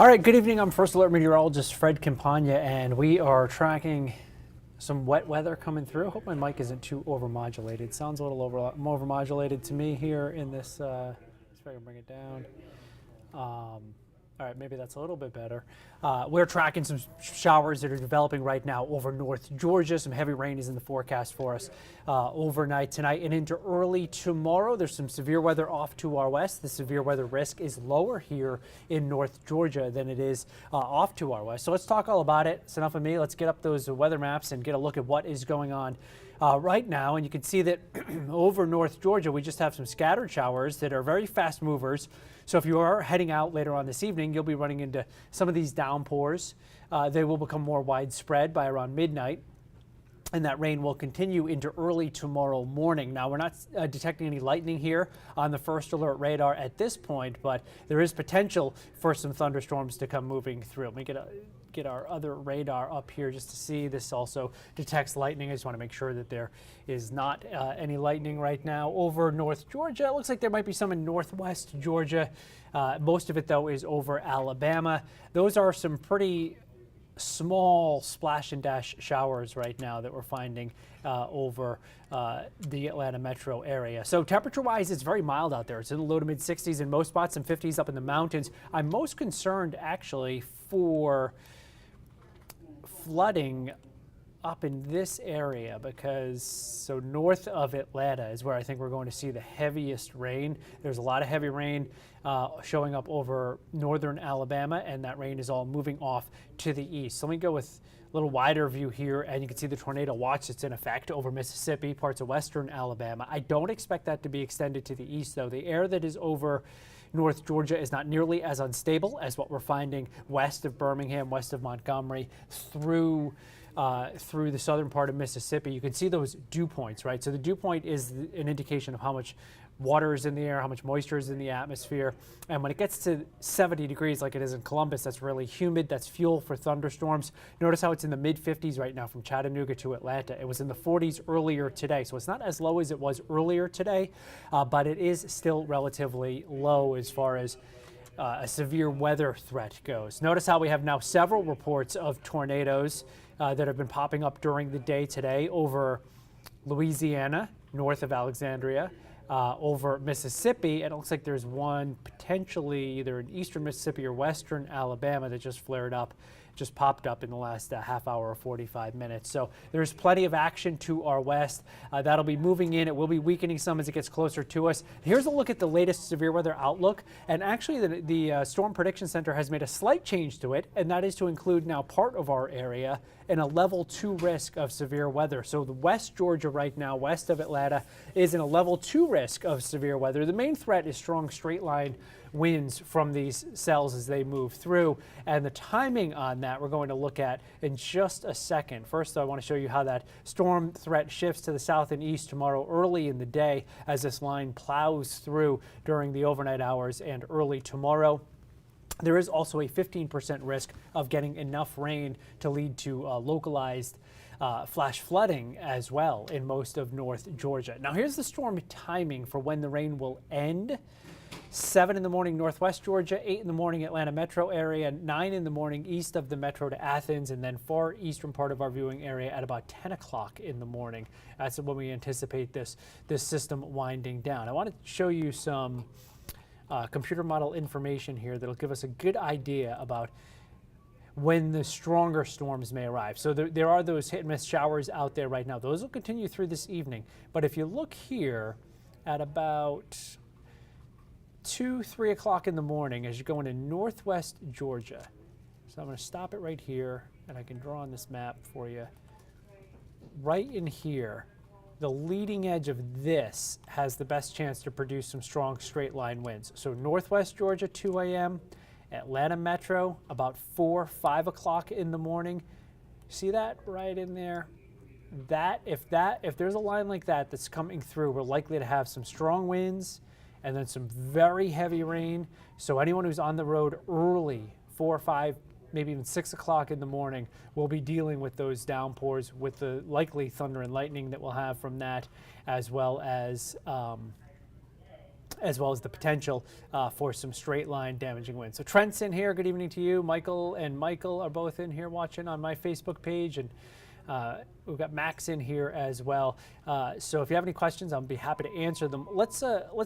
All right, good evening. I'm First Alert Meteorologist Fred Campagna, and we are tracking some wet weather coming through. I hope my mic isn't too overmodulated. Sounds a little more overmodulated to me here in this. Let's see if I can bring it down. All right, maybe that's a little bit better. We're tracking some showers that are developing right now over North Georgia. Some heavy rain is in the forecast for us overnight tonight and into early tomorrow. There's some severe weather off to our west. The severe weather risk is lower here in North Georgia than it is off to our west. So let's talk all about it. It's enough of me. Let's get up those weather maps and get a look at what is going on right now. And you can see that over North Georgia, we just have some scattered showers that are very fast movers. So if you are heading out later on this evening, you'll be running into some of these downpours. They will become more widespread by around midnight, and that rain will continue into early tomorrow morning. Now, we're not detecting any lightning here on the First Alert radar at this point, but there is potential for some thunderstorms to come moving through. Let me get our other radar up here just to see. This also detects lightning. I just want to make sure that there is not any lightning right now over North Georgia. It looks like there might be some in northwest Georgia. Most of it, though, is over Alabama. Those are some pretty small splash and dash showers right now that we're finding over the Atlanta metro area. So temperature-wise, it's very mild out there. It's in the low to mid 60s in most spots and 50s up in the mountains. I'm most concerned actually for flooding up in this area because so north of Atlanta is where I think we're going to see the heaviest rain. There's a lot of heavy rain showing up over northern Alabama, and that rain is all moving off to the east. So let me go with a little wider view here, and you can see the tornado watch that's in effect over Mississippi, parts of western Alabama. I don't expect that to be extended to the east, though. The air that is over North Georgia is not nearly as unstable as what we're finding west of Birmingham, west of Montgomery, through the southern part of Mississippi. You can see those dew points, right? So the dew point is an indication of how much water is in the air, how much moisture is in the atmosphere. And when it gets to 70 degrees like it is in Columbus, that's really humid. That's fuel for thunderstorms. Notice how it's in the mid 50s right now from Chattanooga to Atlanta. It was in the 40s earlier today. So it's not as low as it was earlier today, but it is still relatively low as far as a severe weather threat goes. Notice how we have now several reports of tornadoes that have been popping up during the day today over Louisiana, north of Alexandria, over Mississippi, and it looks like there's one potentially either in eastern Mississippi or western Alabama that just flared up, just popped up in the last half hour or 45 minutes. So there's plenty of action to our west. That'll be moving in. It will be weakening some as it gets closer to us. Here's a look at the latest severe weather outlook. And actually the Storm Prediction Center has made a slight change to it, and that is to include now part of our area in a level 2 risk of severe weather. So the West Georgia right now, west of Atlanta, is in a level 2 risk of severe weather. The main threat is strong straight line winds from these cells as they move through, and the timing on that we're going to look at in just a second. First, I want to show you how that storm threat shifts to the south and east tomorrow early in the day as this line plows through during the overnight hours and early tomorrow. There is also a 15% risk of getting enough rain to lead to localized flash flooding as well in most of North Georgia. Now here's the storm timing for when the rain will end. 7 in the morning northwest Georgia, 8 in the morning Atlanta metro area, 9 in the morning east of the metro to Athens, and then far eastern part of our viewing area at about 10 o'clock in the morning. That's when we anticipate this system winding down. I want to show you some computer model information here that'll give us a good idea about when the stronger storms may arrive. So there are those hit and miss showers out there right now. Those will continue through this evening. But if you look here at about 2, 3 o'clock in the morning as you go into northwest Georgia. So I'm going to stop it right here, and I can draw on this map for you. Right in here, the leading edge of this has the best chance to produce some strong straight line winds. So northwest Georgia, 2 a.m., Atlanta metro, about 4, 5 o'clock in the morning. See that right in there? If there's a line like that that's coming through, we're likely to have some strong winds and then some very heavy rain. So anyone who's on the road early, 4 or 5, maybe even 6 o'clock in the morning, will be dealing with those downpours with the likely thunder and lightning that we'll have from that, as well as as well as the potential for some straight line damaging winds. So Trent's in here. Good evening to you. Michael and Michael are both in here watching on my Facebook page, and we've got Max in here as well. So if you have any questions, I'll be happy to answer them. Let's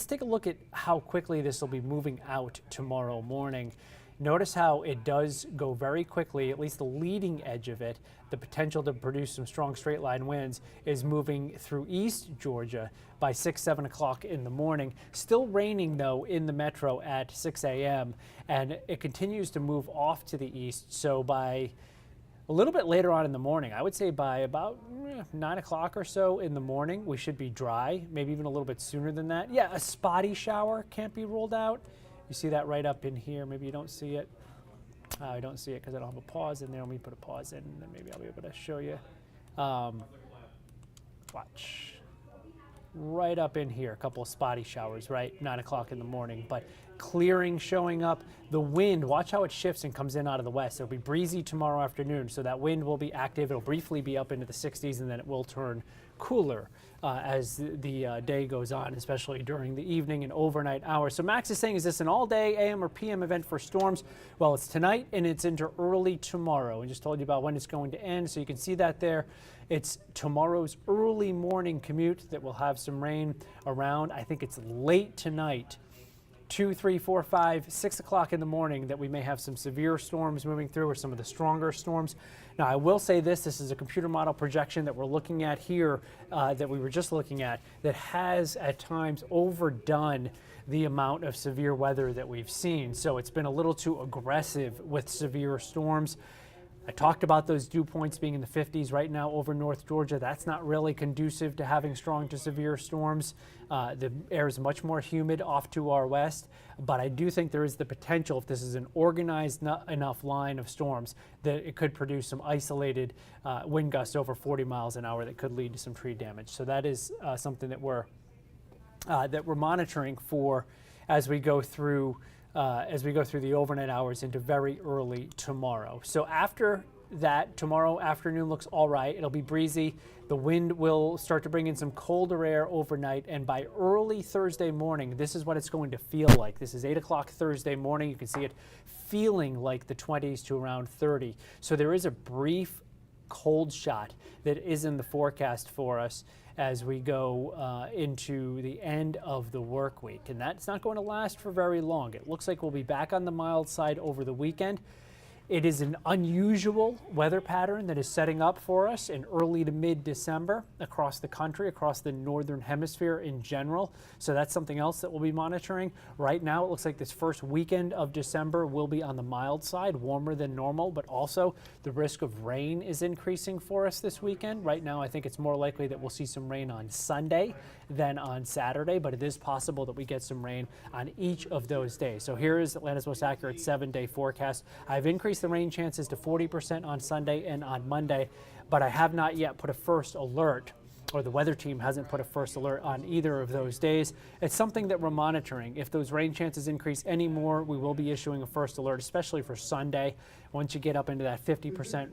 take a look at how quickly this will be moving out tomorrow morning. Notice how it does go very quickly, at least the leading edge of it. The potential to produce some strong straight line winds is moving through East Georgia by 6, 7 o'clock in the morning. Still raining, though, in the metro at 6 a.m., and it continues to move off to the east. So by a little bit later on in the morning, I would say by about 9 o'clock or so in the morning, we should be dry, maybe even a little bit sooner than that. Yeah, a spotty shower can't be ruled out. You see that right up in here. Maybe you don't see it. I don't see it because I don't have a pause in there. Let me put a pause in, and then maybe I'll be able to show you. Watch. Right up in here, a couple of spotty showers, right? 9 o'clock in the morning, but clearing showing up. The wind, watch how it shifts and comes in out of the west. It'll be breezy tomorrow afternoon, so that wind will be active. It'll briefly be up into the 60s, and then it will turn cooler as the day goes on, especially during the evening and overnight hours. So Max is saying, is this an all-day AM or PM event for storms? Well, it's tonight and it's into early tomorrow. I just told you about when it's going to end, so you can see that there. It's tomorrow's early morning commute that will have some rain around. I think it's late tonight, 2, 3, 4, 5, 6 o'clock in the morning, that we may have some severe storms moving through, or some of the stronger storms. Now, I will say this is a computer model projection that we're looking at here, that we were just looking at, that has at times overdone the amount of severe weather that we've seen. So it's been a little too aggressive with severe storms. I talked about those dew points being in the 50s right now over North Georgia. That's not really conducive to having strong to severe storms. The air is much more humid off to our west, but I do think there is the potential, if this is an organized enough line of storms, that it could produce some isolated wind gusts over 40 miles an hour that could lead to some tree damage. So that is something that we're monitoring for as we go through the overnight hours into very early tomorrow. So after that, tomorrow afternoon looks all right. It'll be breezy. The wind will start to bring in some colder air overnight, and by early Thursday morning, this is what it's going to feel like. This is 8 o'clock Thursday morning. You can see it feeling like the 20s to around 30. So there is a brief cold shot that is in the forecast for us as we go into the end of the work week. And that's not going to last for very long. It looks like we'll be back on the mild side over the weekend. It is an unusual weather pattern that is setting up for us in early to mid-December across the country, across the northern hemisphere in general. So that's something else that we'll be monitoring. Right now, it looks like this first weekend of December will be on the mild side, warmer than normal, but also the risk of rain is increasing for us this weekend. Right now, I think it's more likely that we'll see some rain on Sunday than on Saturday, but it is possible that we get some rain on each of those days. So here is Atlanta's most accurate 7-day forecast. I've increased the rain chances to 40% on Sunday and on Monday, but I have not yet put a first alert, or the weather team hasn't put a first alert on either of those days. It's something that we're monitoring. If those rain chances increase any more, we will be issuing a first alert, especially for Sunday. Once you get up into that 50%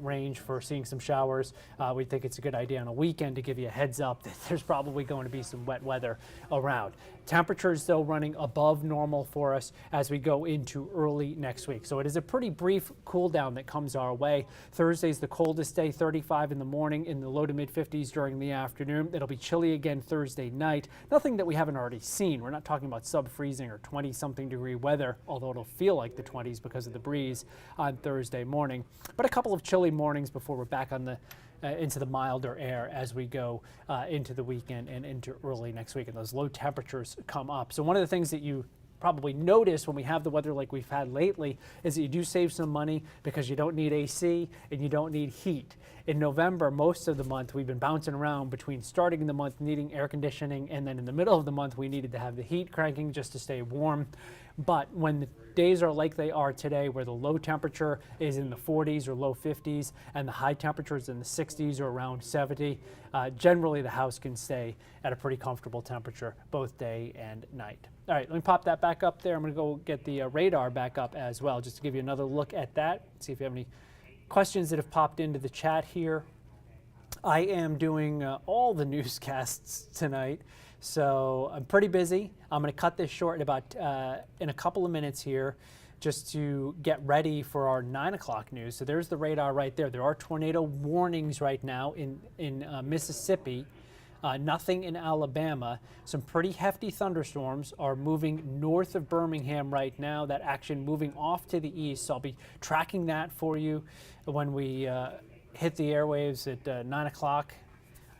range for seeing some showers, we think it's a good idea on a weekend to give you a heads up that there's probably going to be some wet weather around. Temperatures, though, running above normal for us as we go into early next week. So it is a pretty brief cool down that comes our way. Thursday's the coldest day, 35 in the morning, in the low to mid 50s during the afternoon. It'll be chilly again Thursday night. Nothing that we haven't already seen. We're not talking about sub-freezing or 20-something degree weather, although it'll feel like the 20s because of the breeze on Thursday morning. But a couple of chilly mornings before we're back on the into the milder air as we go into the weekend and into early next week, and those low temperatures come up. So one of the things that you probably notice when we have the weather like we've had lately is that you do save some money because you don't need AC and you don't need heat. In November, most of the month, we've been bouncing around between starting the month needing air conditioning, and then in the middle of the month, we needed to have the heat cranking just to stay warm. But when the days are like they are today, where the low temperature is in the 40s or low 50s and the high temperature is in the 60s or around 70, generally the house can stay at a pretty comfortable temperature both day and night. All right, let me pop that back up there. I'm going to go get the radar back up as well, just to give you another look at that, see if you have any questions that have popped into the chat here. I am doing all the newscasts tonight, So I'm pretty busy. I'm going to cut this short in a couple of minutes here, just to get ready for our 9 o'clock news. So there's the radar right there. There are tornado warnings right now in Mississippi. Nothing in Alabama. Some pretty hefty thunderstorms are moving north of Birmingham right now. That action moving off to the east. So I'll be tracking that for you when we hit the airwaves at 9 o'clock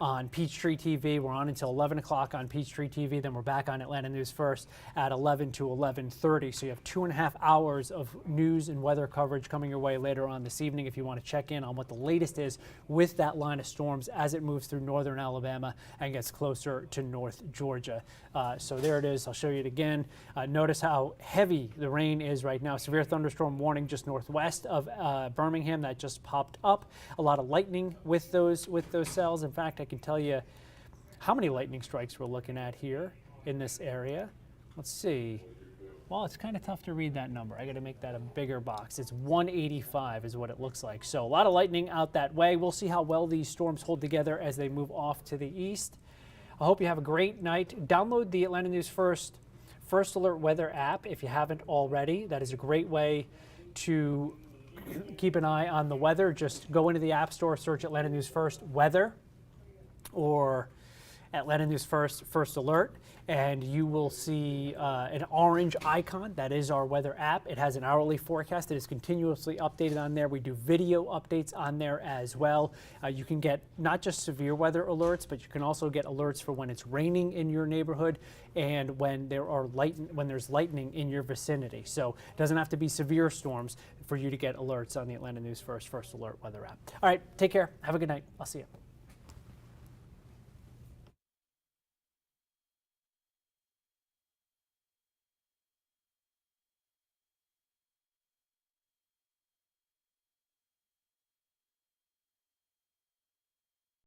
on Peachtree TV. We're on until 11 o'clock on Peachtree TV. Then we're back on Atlanta News First at 11 to 11:30. So you have 2.5 hours of news and weather coverage coming your way later on this evening if you want to check in on what the latest is with that line of storms as it moves through northern Alabama and gets closer to North Georgia. So there it is. I'll show you it again. Notice how heavy the rain is right now. Severe thunderstorm warning just northwest of Birmingham that just popped up. A lot of lightning with those cells. In fact, I can tell you how many lightning strikes we're looking at here in this area. Let's see. Well, it's kind of tough to read that number. I got to make that a bigger box. It's 185 is what it looks like. So a lot of lightning out that way. We'll see how well these storms hold together as they move off to the east. I hope you have a great night. Download the Atlanta News First Alert Weather app if you haven't already. That is a great way to keep an eye on the weather. Just go into the App Store, search Atlanta News First Weather or Atlanta News First Alert, and you will see an orange icon. That is our weather app. It has an hourly forecast that is continuously updated on there. We do video updates on there as well. You can get not just severe weather alerts, but you can also get alerts for when it's raining in your neighborhood and when there's lightning in your vicinity. So it doesn't have to be severe storms for you to get alerts on the Atlanta News First Alert weather app. All right, take care. Have a good night. I'll see you.